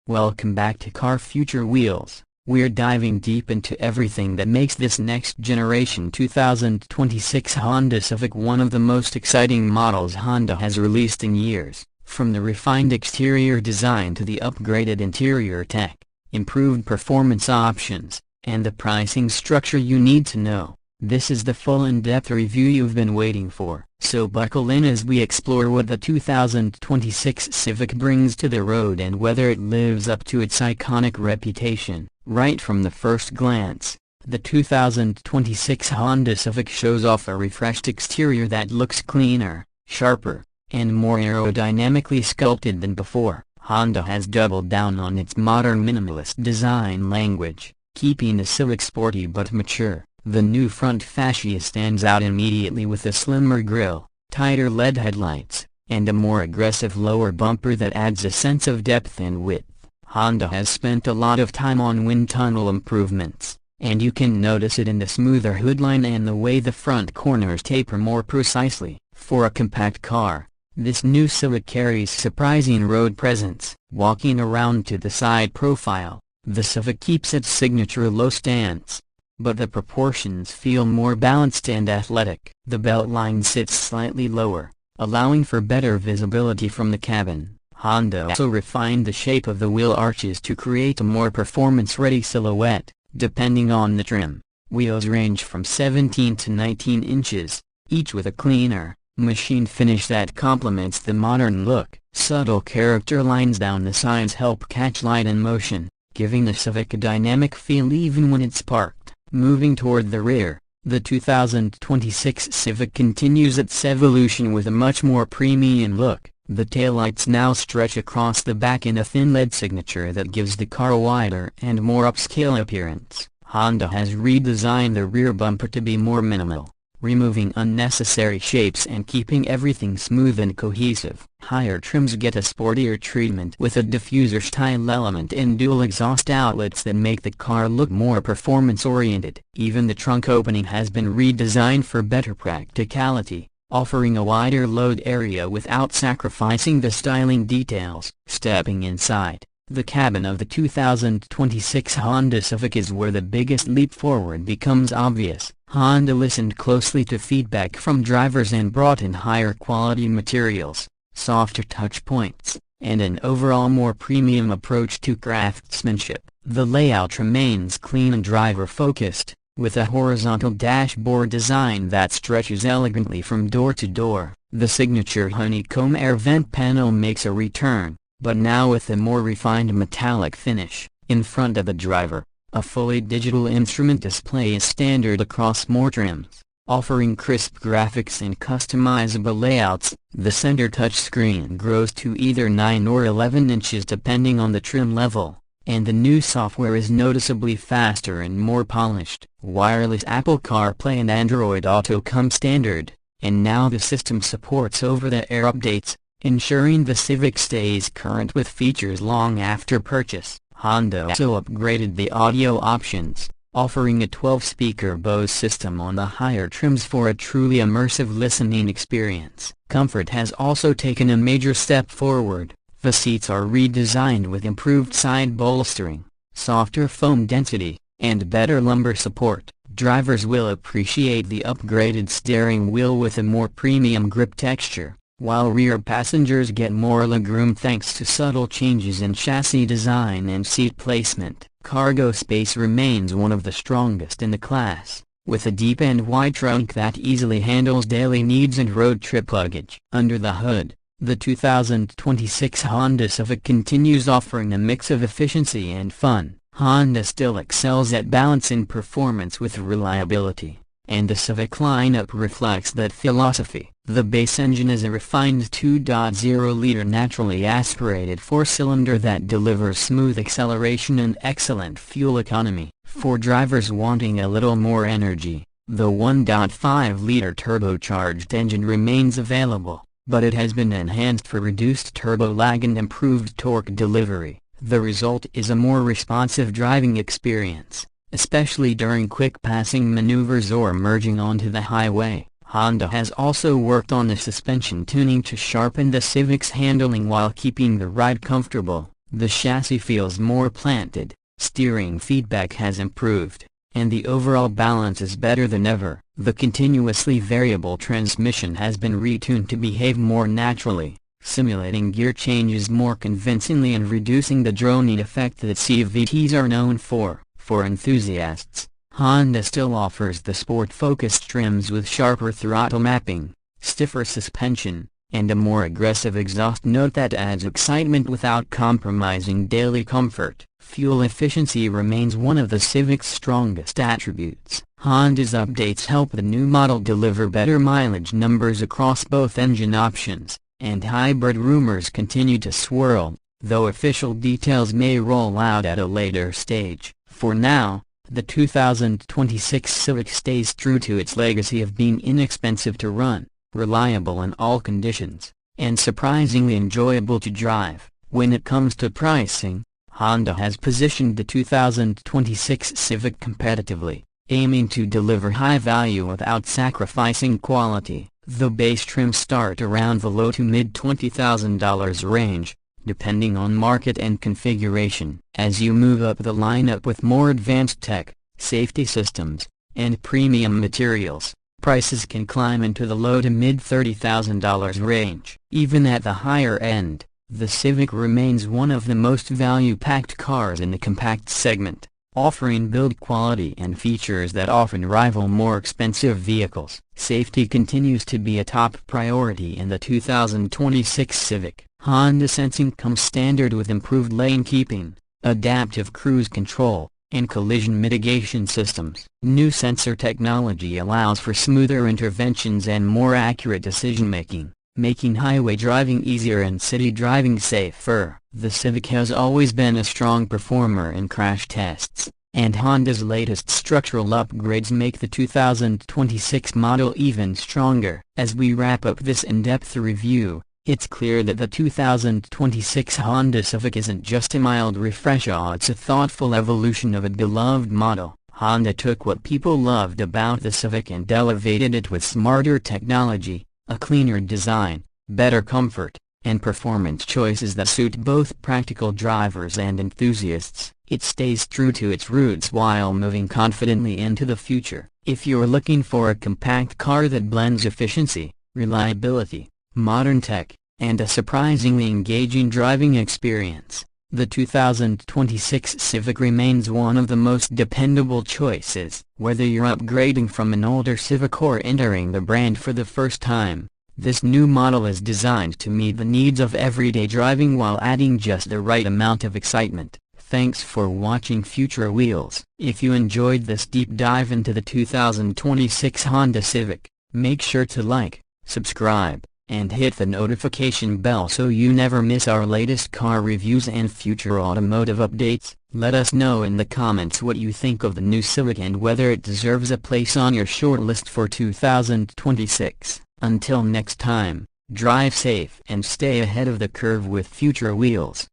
Welcome back to Car Future Wheelz. We're diving deep into everything that makes this next generation 2026 Honda Civic one of the most exciting models Honda has released in years. From the refined exterior design to the upgraded interior tech, improved performance options, and the pricing structure you need to know, this is the full in-depth review you've been waiting for. So buckle in as we explore what the 2026 Civic brings to the road and whether it lives up to its iconic reputation. Right from the first glance, the 2026 Honda Civic shows off a refreshed exterior that looks cleaner, sharper, and more aerodynamically sculpted than before. Honda has doubled down on its modern minimalist design language, keeping the Civic sporty but mature. The new front fascia stands out immediately with a slimmer grille, tighter LED headlights, and a more aggressive lower bumper that adds a sense of depth and width. Honda has spent a lot of time on wind tunnel improvements, and you can notice it in the smoother hoodline and the way the front corners taper more precisely. For a compact car, this new Civic carries surprising road presence. Walking around to the side profile, the Civic keeps its signature low stance, but the proportions feel more balanced and athletic. The beltline sits slightly lower, allowing for better visibility from the cabin. Honda also refined the shape of the wheel arches to create a more performance-ready silhouette, depending on the trim. Wheels range from 17 to 19 inches, each with a cleaner, machined finish that complements the modern look. Subtle character lines down the sides help catch light and motion, giving the Civic a dynamic feel even when it's parked. Moving toward the rear, the 2026 Civic continues its evolution with a much more premium look. The taillights now stretch across the back in a thin LED signature that gives the car a wider and more upscale appearance. Honda has redesigned the rear bumper to be more minimal, removing unnecessary shapes and keeping everything smooth and cohesive. Higher trims get a sportier treatment with a diffuser-style element and dual exhaust outlets that make the car look more performance-oriented. Even the trunk opening has been redesigned for better practicality, offering a wider load area without sacrificing the styling details. Stepping inside, the cabin of the 2026 Honda Civic is where the biggest leap forward becomes obvious. Honda listened closely to feedback from drivers and brought in higher quality materials, softer touch points, and an overall more premium approach to craftsmanship. The layout remains clean and driver-focused, with a horizontal dashboard design that stretches elegantly from door to door. The signature honeycomb air vent panel makes a return, but now with a more refined metallic finish. In front of the driver, a fully digital instrument display is standard across more trims, offering crisp graphics and customizable layouts. The center touchscreen grows to either 9 or 11 inches depending on the trim level, and the new software is noticeably faster and more polished. Wireless Apple CarPlay and Android Auto come standard, and now the system supports over-the-air updates, ensuring the Civic stays current with features long after purchase. Honda also upgraded the audio options, offering a 12-speaker Bose system on the higher trims for a truly immersive listening experience. Comfort has also taken a major step forward. The seats are redesigned with improved side bolstering, softer foam density, and better lumbar support. Drivers will appreciate the upgraded steering wheel with a more premium grip texture, while rear passengers get more legroom thanks to subtle changes in chassis design and seat placement. Cargo space remains one of the strongest in the class, with a deep and wide trunk that easily handles daily needs and road trip luggage. Under the hood, the 2026 Honda Civic continues offering a mix of efficiency and fun. Honda still excels at balancing performance with reliability, and the Civic lineup reflects that philosophy. The base engine is a refined 2.0-liter naturally aspirated four-cylinder that delivers smooth acceleration and excellent fuel economy. For drivers wanting a little more energy, the 1.5-liter turbocharged engine remains available, but it has been enhanced for reduced turbo lag and improved torque delivery. The result is a more responsive driving experience, especially during quick passing maneuvers or merging onto the highway. Honda has also worked on the suspension tuning to sharpen the Civic's handling while keeping the ride comfortable. The chassis feels more planted, steering feedback has improved, and the overall balance is better than ever. The continuously variable transmission has been retuned to behave more naturally, simulating gear changes more convincingly and reducing the droning effect that CVTs are known for. For enthusiasts, Honda still offers the sport-focused trims with sharper throttle mapping, stiffer suspension, and a more aggressive exhaust note that adds excitement without compromising daily comfort. Fuel efficiency remains one of the Civic's strongest attributes. Honda's updates help the new model deliver better mileage numbers across both engine options, and hybrid rumors continue to swirl, though official details may roll out at a later stage. For now, the 2026 Civic stays true to its legacy of being inexpensive to run, reliable in all conditions, and surprisingly enjoyable to drive. When it comes to pricing, Honda has positioned the 2026 Civic competitively, aiming to deliver high value without sacrificing quality. The base trims start around the low to mid $20,000 range, depending on market and configuration. As you move up the lineup with more advanced tech, safety systems, and premium materials, prices can climb into the low to mid $30,000 range. Even at the higher end, the Civic remains one of the most value-packed cars in the compact segment, offering build quality and features that often rival more expensive vehicles. Safety continues to be a top priority in the 2026 Civic. Honda Sensing comes standard with improved lane keeping, adaptive cruise control, and collision mitigation systems. New sensor technology allows for smoother interventions and more accurate decision-making, making highway driving easier and city driving safer. The Civic has always been a strong performer in crash tests, and Honda's latest structural upgrades make the 2026 model even stronger. As we wrap up this in-depth review, it's clear that the 2026 Honda Civic isn't just a mild refresh, it's a thoughtful evolution of a beloved model. Honda took what people loved about the Civic and elevated it with smarter technology, a cleaner design, better comfort, and performance choices that suit both practical drivers and enthusiasts. It stays true to its roots while moving confidently into the future. If you're looking for a compact car that blends efficiency, reliability, modern tech, and a surprisingly engaging driving experience, the 2026 Civic remains one of the most dependable choices. Whether you're upgrading from an older Civic or entering the brand for the first time, this new model is designed to meet the needs of everyday driving while adding just the right amount of excitement. Thanks for watching Future Wheels. If you enjoyed this deep dive into the 2026 Honda Civic, make sure to like, subscribe, and hit the notification bell so you never miss our latest car reviews and future automotive updates. Let us know in the comments what you think of the new Civic and whether it deserves a place on your shortlist for 2026. Until next time, drive safe and stay ahead of the curve with Future Wheels.